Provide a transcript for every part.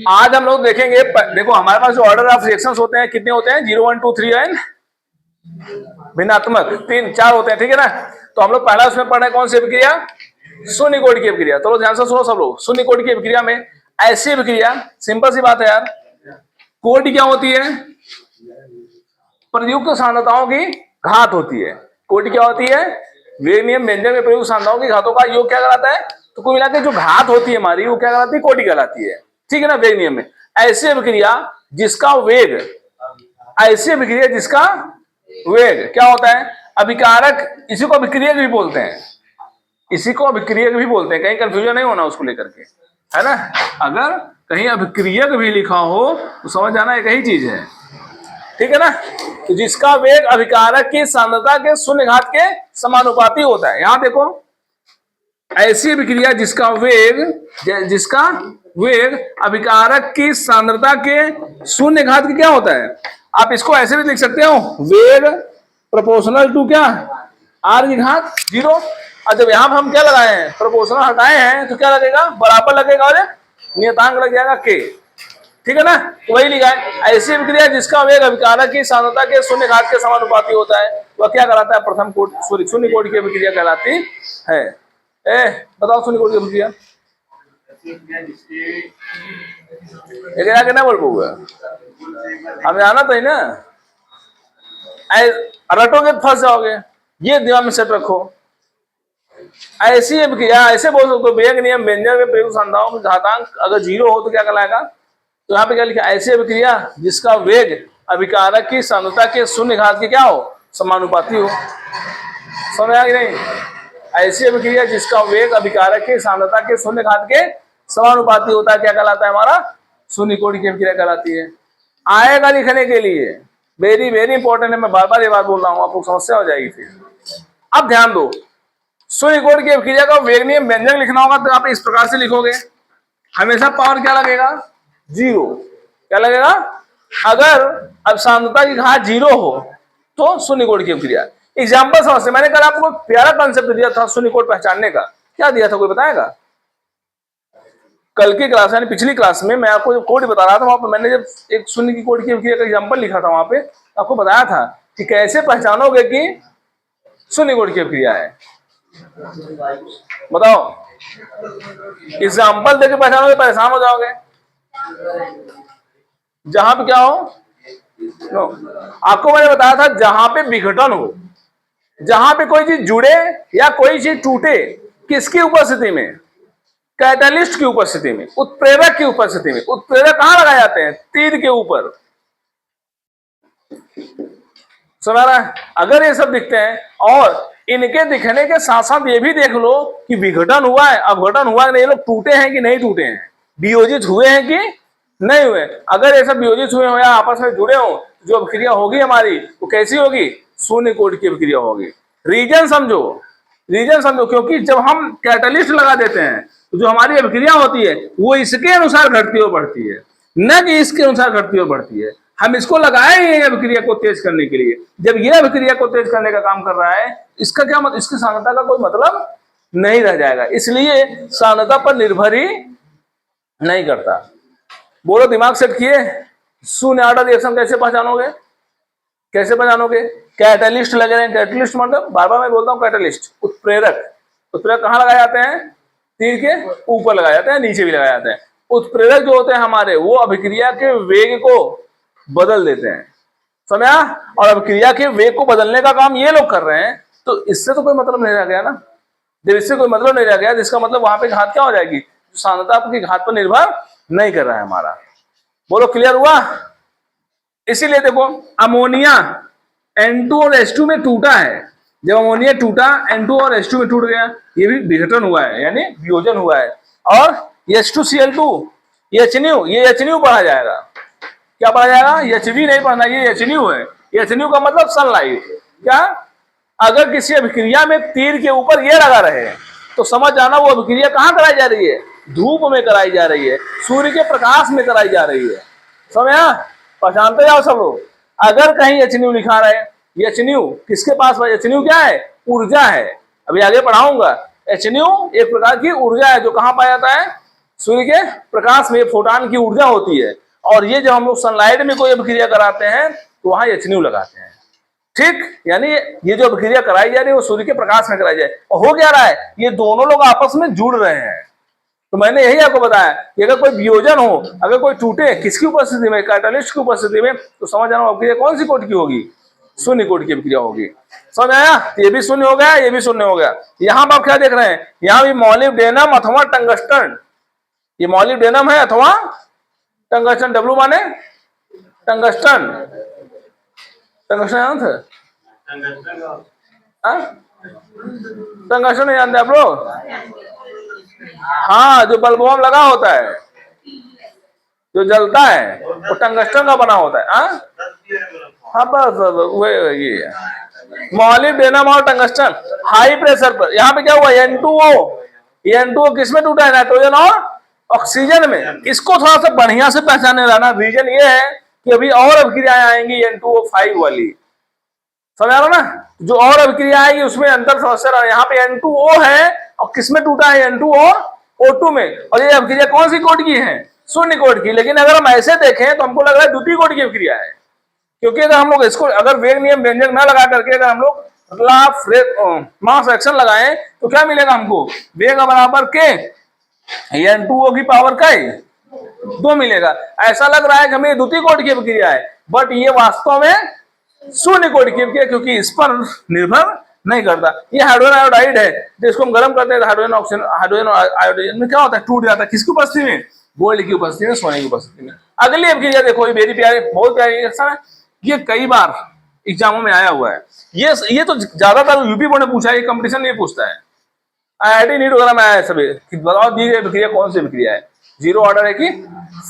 आज हम लोग देखेंगे, देखो हमारे पास जो ऑर्डर ऑफ रिएक्शंस होते हैं कितने होते हैं, 0 1 2 3 एंड भिन्नात्मक 3 4 होते हैं, ठीक है ना। तो हम लोग पहला उसमें पढ़ रहे कौन सी अभिक्रिया, शून्य कोटि की अभिक्रिया। तो ध्यान से सुनो सब लोग, शून्य कोटि की अभिक्रिया में ऐसी अभिक्रिया, सिंपल सी बात है यार, कोटि क्या होती है, प्रयुक्त सांद्रताओं की घात होती है। कोटि क्या होती है, वेग नियम व्यंजक में प्रयुक्त सांद्रताओं की घातों का योग क्या कहलाता है। तो कुल मिलाकर जो घात होती है हमारी वो क्या कहलाती है, कोटि कहलाती है, ठीक है ना। वेग नियम में ऐसी अभिक्रिया जिसका वेग, ऐसी अभिक्रिया जिसका वेग क्या होता है, अभिकारक, इसी को अभिक्रियक भी बोलते हैं, इसी को अभिक्रियक भी बोलते हैं, कहीं कंफ्यूजन नहीं होना उसको लेकर के, है ना। अगर कहीं अभिक्रियक भी लिखा हो तो समझ जाना एक ही चीज है, ठीक है ना। तो जिसका वेग अभिकारक की सांद्रता के शून्य घात के समानुपाती होता है। यहां देखो, ऐसी अभिक्रिया जिसका वेग अभिकारक की सांद्रता के शून्य घात की क्या होता है। आप इसको ऐसे भी लिख सकते हो, वेग प्रोपोर्शनल टू क्या, आर की घात 0। और जब यहां पर हम क्या लगाए हैं, प्रोपोर्शनल हटाए हैं, तो क्या लगेगा, बराबर लगेगा और नियतांक लग जाएगा के, ठीक है ना। तो वही लिखा है, ऐसी अभिक्रिया जिसका वेग अभिकारक की सांद्रता के शून्य घात के समानुपाती होता है, वह क्या कहलाता है, प्रथम कोटि, शून्य कोटि की अभिक्रिया कहलाती है। बताओ शून्य कोटि की अभिक्रिया क्या बोल पाऊंगा, हमें आना तो है ना, रटोगे तो फंस जाओगे, ये दिमाग में सेट रखो। ऐसी अभिक्रिया, ऐसे बोल सकते हो, वेग नियम व्यंजक में प्रयुक्त सांद्रताओं का घातांक अगर 0 हो तो क्या कहलाएगा। तो यहाँ पे क्या लिखा, ऐसी अभिक्रिया जिसका वेग अभिकारक की सांद्रता के शून्य घात के क्या हो, समानुपाती हो। समझ आया कि नहीं, ऐसी अभिक्रिया जिसका वेग अभिकारक की सांद्रता के शून्य घात के समानुपाती होता है, क्या कहलाता है, हमारा शून्य कोटि की अभिक्रिया कहलाती है। आएगा लिखने के लिए, वेरी वेरी इंपॉर्टेंट है, मैं बार बार ये बात बोल रहा हूँ, आपको समस्या हो जाएगी फिर। अब ध्यान दो, शून्य कोटि की अभिक्रिया का वेग नियम व्यंजक लिखना होगा तो आप इस प्रकार से लिखोगे, हमेशा पावर क्या लगेगा, 0। क्या लगेगा, अगर अब सांद्रता की घात 0 हो तो शून्य कोटि की अभिक्रिया। एग्जाम्पल समझते, मैंने कल आपको प्यारा कॉन्सेप्ट दिया था शून्य कोटि पहचानने का, क्या दिया था, कोई बताएगा। कल की क्लास यानी पिछली क्लास में मैं आपको कोटि बता रहा था, वहां पर मैंने जब एक शून्य की कोटि की अभिक्रिया का एग्जाम्पल लिखा था, वहां पे आपको बताया था कि कैसे पहचानोगे कि शून्य कोटि की अभिक्रिया है। बताओ, एग्जाम्पल देके पहचानोगे, परेशान हो जाओगे। जहां पे क्या हो, आपको मैंने बताया था जहां पे विघटन हो, जहां पे कोई चीज जुड़े या कोई चीज टूटे, किसकी उपस्थिति में, कैटलिस्ट की उपस्थिति में, उत्प्रेरक की उपस्थिति में। उत्प्रेरक कहां लगाए जाते हैं, तीर के ऊपर। सुना रहा है, अगर ये सब दिखते हैं, और इनके दिखने के साथ साथ ये भी देख लो कि विघटन हुआ है, अवघटन हुआ है, ये लोग टूटे हैं कि नहीं टूटे हैं, वियोजित हुए हैं कि नहीं हुए। अगर ये सब वियोजित हुए हो या आपस में जुड़े हो, जो अभिक्रिया होगी हमारी वो कैसी होगी, शून्य कोटि की अभिक्रिया होगी। रीजन समझो, रीजन समझो, क्योंकि जब हम कैटलिस्ट लगा देते हैं तो जो हमारी अभिक्रिया होती है वो इसके अनुसार घटती और बढ़ती है, न कि इसके अनुसार घटती और बढ़ती है। हम इसको लगाए ही अभिक्रिया को तेज करने के लिए। जब यह अभिक्रिया को तेज करने का काम कर रहा है, इसका क्या मतलब, इसकी सांद्रता का कोई मतलब नहीं रह जाएगा, इसलिए सांद्रता पर निर्भर ही नहीं करता। बोलो, दिमाग सेट किए, शून्य ऑर्डर रिएक्शन कैसे पहचानोगे, कैसे पहचानोगे। कैटलिस्ट लगे हैं, कैटलिस्ट मतलब बार बार मैं बोलता हूँ, कैटलिस्ट उत्प्रेरक। उत्प्रेरक कहाँ लगाए जाते हैं, तीर के ऊपर लगाए जाते हैं, नीचे भी लगाए जाते हैं। उत्प्रेरक जो होते हैं हमारे, वो अभिक्रिया के वेग को बदल देते हैं, समझा। और अभिक्रिया के वेग को बदलने का काम ये लोग कर रहे हैं, तो इससे तो कोई मतलब नहीं रह गया ना। जब इससे कोई मतलब नहीं रह गया, जिसका मतलब वहां पे घात क्या हो जाएगी, सांद्रता की घात पर निर्भर नहीं कर रहा है हमारा। बोलो, क्लियर हुआ। इसीलिए देखो, अमोनिया N2 और H2 में टूटा है, जब अमोनिया टूटा N2 और H2 में टूट गया, ये भी विघटन हुआ है यानी वियोजन हुआ है। और H2Cl2, ये HNU, ये HNU पढ़ा जाएगा। क्या पढ़ा जाएगा, HV नहीं पढ़ना, ये HNU है। HNU का मतलब सनलाइट। क्या, अगर किसी अभिक्रिया में तीर के ऊपर ये लगा रहे तो समझ जाना वो अभिक्रिया कहाँ कराई जा रही है, धूप में कराई जा रही है, सूर्य के प्रकाश में कराई जा रही है। समझा, पहचानते जाओ सब लोग। अगर कहीं HNU लिखा रहे, HNU किसके पास, HNU क्या है, ऊर्जा है। अभी आगे पढ़ाऊंगा। HNU एक प्रकार की ऊर्जा है जो कहाँ पाया जाता है, सूर्य के प्रकाश में फोटॉन की ऊर्जा होती है, और ये जब हम लोग सनलाइट में कोई अभिक्रिया कराते हैं तो वहां HNU लगाते हैं। ठीक, यानी ये जो अभिक्रिया कराई जा रही है वो सूर्य के प्रकाश में कराई जाए, और हो क्या रहा है, ये दोनों लोग आपस में जुड़ रहे हैं। तो मैंने यही आपको बताया कि अगर कोई वियोजन हो, अगर कोई टूटे किसकी उपस्थिति में, कैटालिस्ट की उपस्थिति में, तो समझ जाना अभिक्रिया कौन सी कोट की होगी, शून्य कोट की अभिक्रिया होगी। समझ आया, ये भी शून्य हो गया, ये भी शून्य हो गया। यहां पर आप क्या देख रहे हैं, यहां भी मॉलिब्डेनम अथवा टंगस्टन, ये मॉलिब्डेनम है अथवा टंगस्टन, डब्लू माने टंगस्टन, टंगस्टन जानते हैं, टंगस्टन नहीं जानते आप लोग? हाँ, जो बल्बों में लगा होता है, जो जलता है, वो टंगस्टन का बना होता है। हाँ बस वही, ये मॉलिब्डेनम और टंगस्टन हाई प्रेशर पर। यहाँ पे क्या हुआ, N2O किसमें टूटा है, नाइट्रोजन और ऑक्सीजन में। इसको थोड़ा सा बढ़िया से पहचाने रहना। रीजन ये है कि अभी और अभिक्रियाएं आएंगी N2O5 वाली, समझ आ रहा ना, जो और अभिक्रिया आएगी उसमें अंतर समस्या रहा। यहाँ पे N2O है और किसमें टूटा है, N2O2 में, और ये अभिक्रिया कौन सी कोट की है, शून्य कोट की। लेकिन अगर हम ऐसे देखें तो हमको लग रहा है द्वितीय कोट की अभिक्रिया है, क्योंकि अगर हम लोग इसको अगर वेग नियम व्यंजक ना लगा करके अगर हम लोग मास एक्शन लगाएं तो क्या मिलेगा हमको, वेग बराबर के N2O की पावर का 2 मिलेगा। ऐसा लग रहा है कि हमें द्वितीय कोट की अभिक्रिया है, बट ये वास्तव में शून्य कोट की अभिक्रिया, क्योंकि इस पर निर्भर नहीं करता। ये हाइड्रोजन आयोडाइड है, जिसको हम गर्म करते हैं तो हाइड्रोजन ऑक्सीजन, हाइड्रोजन आयोडाइड में क्या होता है, टूट जाता है। किसकी उपस्थिति में, गोल्ड की उपस्थिति में, सोने की उपस्थिति में। अगली अभिक्रिया देखो, ये वेरी प्यारे, बहुत प्यारी रिएक्शन है, ये कई बार एग्जामों में आया हुआ है। ये तो ज्यादातर यूपी बोर्ड ने पूछा है, ये कंपटीशन नहीं पूछता है। IIT नीट वगैरह में आया है सभी, बताओ दी गई अभिक्रिया कौन सी अभिक्रिया है, जीरो ऑर्डर है कि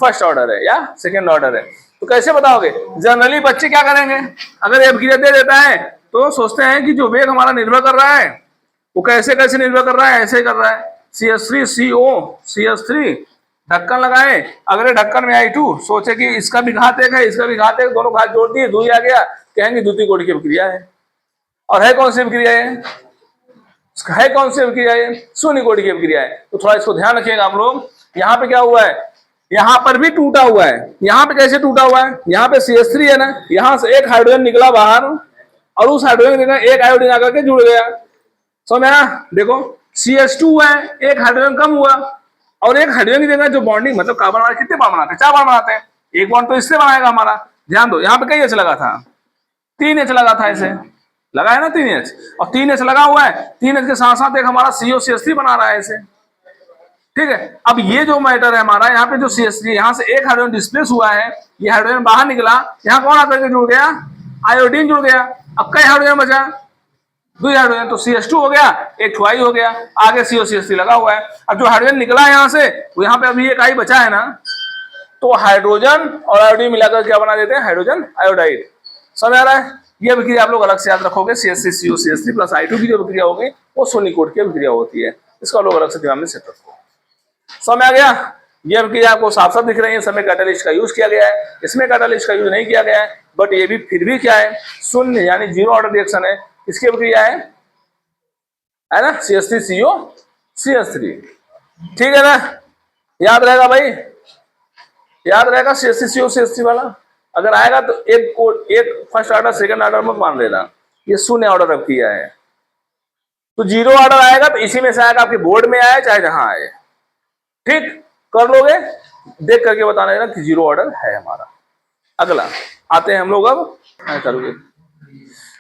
फर्स्ट ऑर्डर है या सेकेंड ऑर्डर है। तो कैसे बताओगे, जनरली बच्चे क्या करेंगे, अगर ये अभिक्रिया दे देता है तो सोचते हैं कि जो वेग हमारा निर्भर कर रहा है वो कैसे कैसे निर्भर कर रहा है, ऐसे कर रहा है, CH3CO CH3 ढक्कन लगाए, अगले ढक्कन में I2, सोचे कि इसका भी घात एक है, इसका भी घात एक, दोनों घात जोड़ दिए, 2 आ गया, कहेंगे द्वितीय कोटि की अभिक्रिया है। और है कौन सी अभिक्रिया है कौन सी अभिक्रिया है, शून्य कोटि की अभिक्रिया है। तो थोड़ा इसको ध्यान रखिएगा आप लोग। यहाँ पे क्या हुआ है, यहाँ पर भी टूटा हुआ है। यहाँ पे कैसे टूटा हुआ है, यहाँ पे CH3 है ना, यहाँ से एक हाइड्रोजन निकला बाहर और उस हाइड्रोजन के एक आयोडीन आकर के जुड़ गया। समझ में आया, देखो CH2 है, एक हाइड्रोजन कम हुआ, और एक हाइड्रोजन की जगह जो बॉन्डिंग, मतलब कार्बन वाले कितने बार बनाते हैं, 4 बार बनाते हैं, एक बॉन्ड तो इससे बनाएगा हमारा। ध्यान दो, यहाँ पे कई H लगा था, 3 H लगा था, ऐसे लगा है ना 3 H, और 3 H लगा हुआ है, 3 H के साथ साथ एक हमारा COCH3 बना रहा है ऐसे। ठीक है, अब ये जो मैटर है हमारा, यहाँ पे जो CH3, यहाँ से एक हाइड्रोजन डिस्प्लेस हुआ है, ये हाइड्रोजन बाहर निकला, यहाँ कौन आकर के जुड़ गया, आयोडीन जुड़ गया। अब कई हाइड्रोजन बचा, 2 हाइड्रोजन, तो CH2 हो गया, एक I हो गया, आगे COCH3 लगा हुआ है। अब जो हाइड्रोजन निकला यहाँ से, वो यहाँ पे अभी एक I बचा है ना, तो हाइड्रोजन और आयोडीन मिलाकर क्या बना देते हैं, हाइड्रोजन आयोडाइड। समझ आ रहा है, ये अभिक्रिया आप लोग अलग से याद रखोगे। CH3COCH3 प्लस I2 की जो अभिक्रिया होगी वो शून्य कोट की अभिक्रिया होती है, इसको लोग अलग से दिमाग में सेट रखो। समझ आ गया, ये अभिक्रिया आपको साफ साफ दिख रही है, समय कैटालिस्ट का यूज किया गया है, इसमें कैटालिस्ट का यूज नहीं किया गया है, बट ये भी फिर भी क्या है, शून्य यानी जीरो ऑर्डर रिएक्शन है। इसकी अभिक्रिया है ना, CH3COCH3, ठीक है ना, याद रहेगा भाई, याद रहेगा CH3COCH3 वाला। अगर आएगा तो एक फर्स्ट ऑर्डर सेकंड ऑर्डर मत मान लेना, ये शून्य ऑर्डर अभिक्रिया है। तो जीरो ऑर्डर आएगा तो इसी में से आएगा, आपके बोर्ड में आए चाहे जहां आए, ठीक कर लोगे, देख करके बताना है ना कि जीरो ऑर्डर है हमारा। अगला आते हैं हम लोग, अब करोगे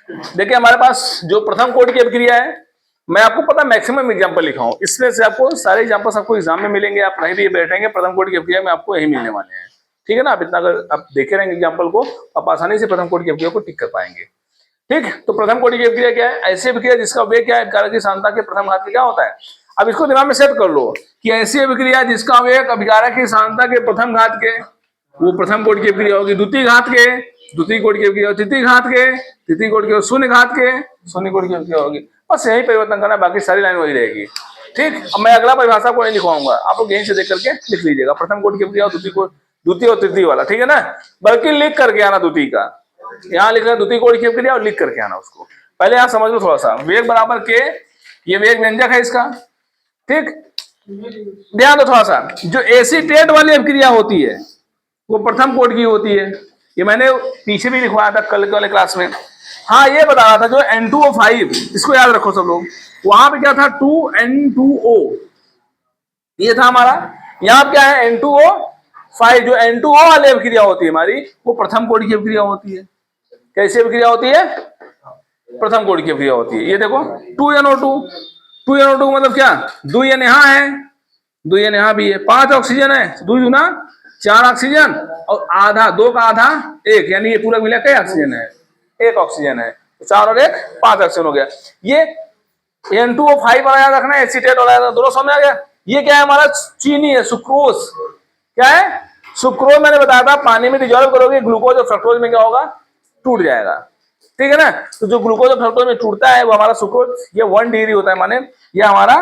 देखिए हमारे पास जो प्रथम कोटि की अभिक्रिया है, मैं आपको पता मैक्सिमम एग्जांपल लिखा हूं, इसमें से आपको सारे एग्जांपल्स आपको एग्जाम में मिलेंगे, आप नहीं भी बैठेंगे प्रथम कोटि की अभिक्रिया में आपको यही मिलने वाले हैं। ठीक है ना, आप इतना अगर आप देखे रहेंगे एग्जाम्पल को, आप आसानी से प्रथम कोटि की अभिक्रिया को टिक कर पाएंगे। ठीक, तो प्रथम कोटि की अभिक्रिया क्या है, ऐसी अभिक्रिया जिसका वेग क्या है, कारक की सांद्रता के प्रथम घात में क्या होता है। अब इसको दिमाग में सेट कर लो कि ऐसी अभिक्रिया जिसका वेग अभिकारक की सांद्रता के प्रथम घात के, वो प्रथम कोटि की अभिक्रिया होगी। द्वितीय घात के द्वितीय कोटि की अभिक्रिया, तृतीय घात के तृतीय कोटि की, शून्य घात के शून्य कोटि की अभिक्रिया होगी। बस यही परिवर्तन करना, बाकी सारी लाइन वही रहेगी। ठीक, अब मैं अगला परिभाषा को नहीं लिखवाऊंगा, आप लोग यहीं से देख करके लिख लीजिएगा, प्रथम कोटि की अभिक्रिया, द्वितीय और तृतीय वाला, ठीक है ना, बल्कि लिख करके आना द्वितीय का, यहाँ लिख रहे द्वितीय कोटि की अभिक्रिया और लिख करके आना उसको। पहले यहाँ समझ लो थोड़ा सा, वेग बराबर के, ये वेग व्यंजक है इसका, ठीक, ध्यान दो थोड़ा सा, जो एसीटेट वाली अभिक्रिया होती है वो प्रथम कोटि की होती है। ये मैंने पीछे भी लिखवाया था कल वाले क्लास में। हाँ, ये बता रहा था जो N2O5, इसको याद रखो सब लोग, वहां पे क्या था 2N2O, ये था हमारा। यहाँ क्या है N2O5, जो N2O वाली अभिक्रिया होती है हमारी, वो प्रथम कोटि की अभिक्रिया होती है। कैसी अभिक्रिया होती है? प्रथम कोटि की अभिक्रिया होती है। ये देखो 2NO2, 2NO2 मतलब क्या, 2 N यहाँ है, 2 N यहाँ भी है, 5 ऑक्सीजन है, 2 दूना 4 ऑक्सीजन, और आधा, 2 का आधा 1, यानी ये पूरा मिला क्या ऑक्सीजन है? 1 ऑक्सीजन है, 4 और 1 5 ऑक्सीजन हो गया। ये N2O5 वाला याद रखना, एसीटेट वाला याद, दोनों समझ आ गया। ये क्या है हमारा? चीनी है, सुक्रोज। क्या है? सुक्रोज। मैंने बताया था पानी में डिजोल्व करोगे ग्लूकोज और फ्रक्टोज में क्या होगा? टूट जाएगा। ठीक है ना? तो जो ग्लूकोज और फ्रक्टोज में टूटता है वो हमारा सुक्रोज, ये 1 डिग्री होता है, माने ये हमारा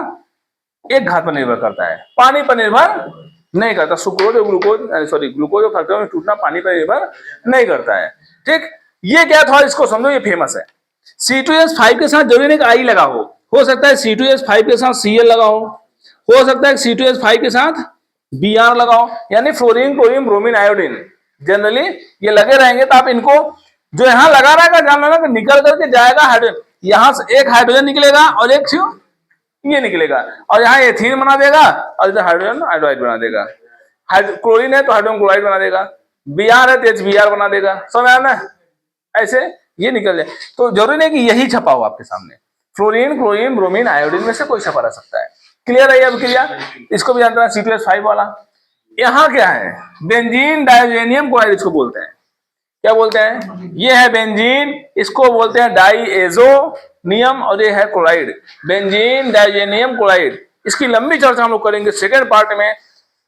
एक घात पर निर्भर करता है, पानी पर निर्भर नहीं करता। सुक्रोज और ग्लूकोज, सॉरी, ग्लूकोज और फ्रक्टोज में टूटना पानी पर निर्भर नहीं करता है। ठीक, ये क्या था इसको समझो, ये फेमस है। C2H5 के साथ जरूरी नहीं कि आई लगा हो सकता है C2H5 के साथ Cl लगा हो सकता है C2H5 के साथ Br लगाओ, यानी fluorine, chlorine, bromine, iodine, generally ये लगे रहेंगे। तो आप इनको जो यहाँ लगा रहेगा जान लेना कि निकल करके जाएगा हाइड्रोजन, यहाँ से एक हाइड्रोजन निकलेगा और एक ये निकलेगा, और यहाँ एथीन बना देगा और इधर हाइड्रोजन हाइड्रोइड बना देगा। क्लोरीन है तो हाइड्रोजन क्लोराइड बना देगा, Br है तो HBr बना देगा। समझ आया ना? ऐसे ये निकल जाए। तो जरूरी नहीं कि यही छपा हो आपके सामने, फ्लोरीन, क्लोरीन, ब्रोमीन, आयोडीन में से कोई छपा रह सकता है। क्लियर है ये अभिक्रिया? इसको भी जानते हैं C2H5 वाला। यहाँ क्या है? बेंजीन डाइजेनियम क्लोराइड इसको बोलते हैं। क्या बोलते हैं? ये है बेंजीन, इसको बोलते हैं डाइएजोनियम, और ये है क्लोराइड, बेंजीन डाइजेनियम क्लोराइड। इसकी लंबी चर्चा हम लोग करेंगे सेकेंड पार्ट में।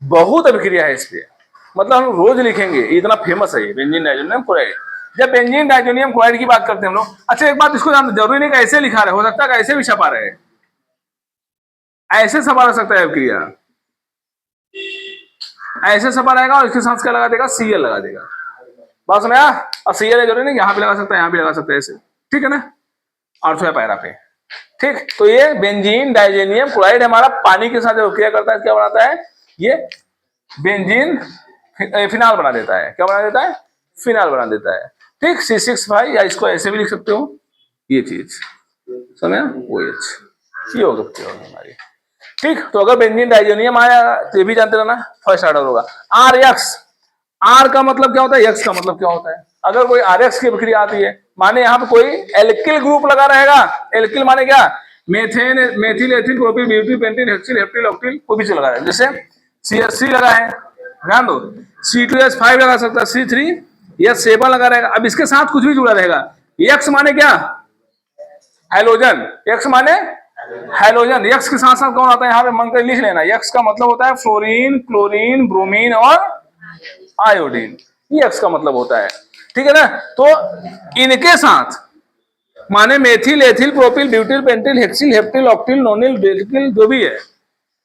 बहुत अभिक्रिया है इस पे, मतलब हम रोज लिखेंगे, इतना फेमस है ये बेंजीन डाइजेनियम क्लोराइड। जब बेंजीन डाइजेनियम क्लोराइड की बात करते हैं हम लोग, अच्छा एक बात इसको जानते, जरूरी नहीं कि ऐसे लिखा रहे, हो सकता है ऐसे भी छपा रहे, ऐसे छपा रह सकता है अभिक्रिया, ऐसे छपा रहेगा और इसके साथ क्या लगा देगा? Cl लगा देगा। बात समझ आया? और Cl जरूरी नहीं यहाँ भी लगा सकता है, यहाँ भी लगा सकता है, ऐसे। ठीक है ना? ऑर्थो या पैरा पे। ठीक, तो ये बेंजीन डाइजेनियम क्लोराइड हमारा पानी के साथ जो क्रिया करता है क्या बनाता है? ये बेंजीन फिनाल बना देता है। क्या बना देता है? फिनाल बना देता है। ठीक, C6H5, या इसको ऐसे भी लिख सकते हो, ये चीज समझ, OH, ये होगा हमारी। ठीक, तो अगर बेंजीन डाइजेनियम आया तो ये भी जानते रहना, फर्स्ट ऑर्डर होगा। RX, R का मतलब क्या होता है? X का मतलब क्या होता है? अगर कोई RX की अभिक्रिया आती है, माने यहाँ पे कोई एल्किल ग्रुप लगा रहेगा। एल्किल माने क्या? Methane, methyl, ethyl, propyl, butyl, pentyl, hexyl, heptyl, octyl, कोई भी लगा है। जैसे CH3 लगा है, ध्यान दो, C2H5 लगा सकता है, C3H7 लगा रहेगा। अब इसके साथ कुछ भी जुड़ा रहेगा। X माने क्या? हैलोजन। X माने हैलोजन। X के साथ साथ कौन आता है? यहाँ पे मन कर लिख लेना, X का मतलब होता है फ्लोरीन, क्लोरीन, ब्रोमीन और आयोडीन, ये X का मतलब होता है। ठीक है ना? तो इनके साथ माने methyl, ethyl, propyl, butyl, pentyl, hexyl, heptyl, octyl, nonyl, बेटिल, जो भी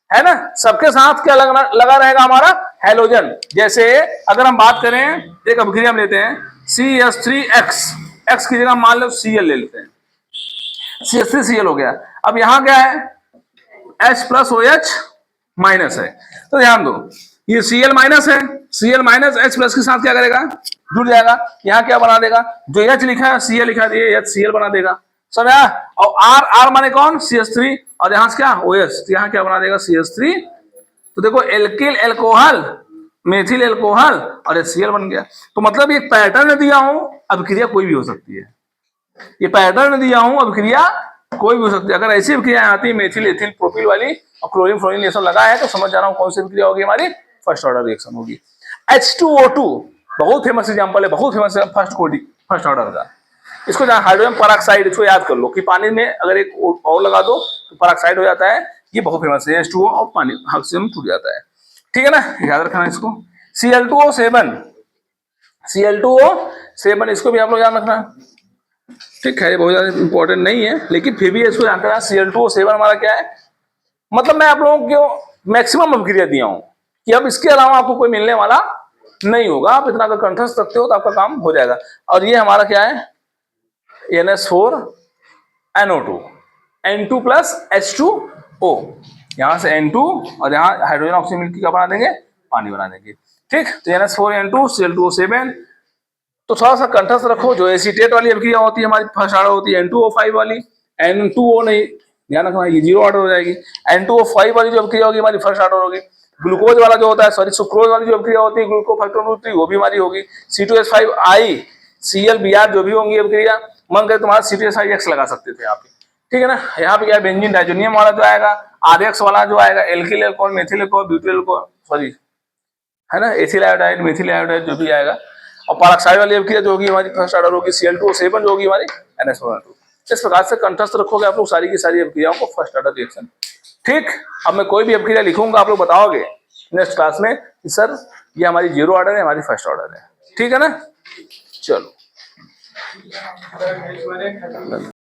है ना, सबके साथ क्या लगा रहेगा? हमारा हैलोजन। जैसे अगर हम बात करें, एक अभिक्रिया हम लेते हैं CH3X, X की जगह मान लो Cl ले लेते हैं, CH3Cl हो गया। अब यहाँ क्या है? H प्लस OH माइनस है, तो ध्यान दो, ये Cl माइनस है, Cl माइनस H प्लस के साथ क्या करेगा? जुड़ जाएगा। यहाँ क्या बना देगा? जो H लिखा है Cl लिखा है, ये HCl बना देगा। समझा? और R माने कौन? CH3, और यहाँ से क्या? OH, तो यहाँ क्या बना देगा? CH3। तो देखो एल्किल एल्कोहल, मेथिल एल्कोहल और HCl बन गया। तो मतलब एक पैटर्न दिया हूं, अभिक्रिया कोई भी हो सकती है। ये पैटर्न दिया हूं, अभिक्रिया कोई भी हो सकती है। अगर ऐसी अभिक्रिया आती है मेथिल, एथिल, प्रोपिल वाली और क्लोरीन, फ्लोरीन ये सब लगा है, तो समझ जाना हूं कौन सी अभिक्रिया होगी? हमारी फर्स्ट ऑर्डर रिएक्शन होगी। H2O2 बहुत फेमस एग्जांपल है, बहुत फेमस है फर्स्ट ऑर्डर का। इसको हाइड्रोजन पेरोक्साइड, इसको याद कर लो कि पानी में अगर एक और लगा दो तो पेरोक्साइड हो जाता है। ये बहुत फेमस है, H2O और पानी ऑक्सीजन टूट जाता है। ठीक है ना? याद रखना इसको। Cl2O7, Cl2O7, इसको भी आप लोग याद रखना। ठीक है, ये बहुत ज्यादा इंपॉर्टेंट नहीं है, लेकिन फिर भी इसको जानते हैं। Cl2O7 हमारा क्या है? मतलब मैं आप लोगों को मैक्सिमम अभिक्रिया दिया हूं कि अब इसके अलावा आपको कोई मिलने वाला नहीं होगा। आप इतना अगर कंठस्थ रखते हो तो आपका काम हो जाएगा। और ये हमारा क्या है? NH4NO2, N2 plus H2O। यहाँ से N2 और यहाँ हाइड्रोजन ऑक्सीजन मिलकर क्या बना देंगे, पानी बना देंगे। ठीक, तो NH4N2 Cl2O7। तो थोड़ा सा कंठस्थ रखो, जो एसीटेट वाली अभिक्रिया होती है हमारी फर्स्ट ऑर्डर होती है N2O5 वाली, N2O नहीं, ध्यान रखना ये जीरो ऑर्डर हो जाएगी। N2O5 वाली जो अभिक्रिया होगी हमारी फर्स्ट ऑर्डर होगी। ग्लूकोज वाला जो होता है, सॉरी सुक्रोज वाली जो अभिक्रिया होती है ग्लूकोफैक्टोनूट्री, वो भी हमारी होगी। C2H5I ClBr जो भी होंगी अभिक्रिया, मन करे तुम्हारा C2H5X लगा सकते थे यहाँ पे, ठीक है ना। यहाँ पे क्या है, बेंजीन डाइजोनियम वाला जो आएगा, RX वाला जो आएगा, alkyl alcohol, methyl alcohol, butyl alcohol, sorry है ना, एथिल आयोडाइड, मेथिल आयोडाइड जो भी आएगा। और पैरोक्साइड वाली अभिक्रिया जो होगी हमारी फर्स्ट ऑर्डर होगी Cl2O7 जो होगी हमारी NH4N2। इस प्रकार से कंठस्थ रखोगे आप लोग सारी की सारी अभिक्रियाओं को, फर्स्ट ऑर्डर रिएक्शन। ठीक, अब मैं कोई भी अभिक्रिया लिखूंगा आप लोग बताओगे नेक्स्ट क्लास में कि सर ये हमारी जीरो ऑर्डर है, हमारी फर्स्ट ऑर्डर है, ठीक है ना। चलो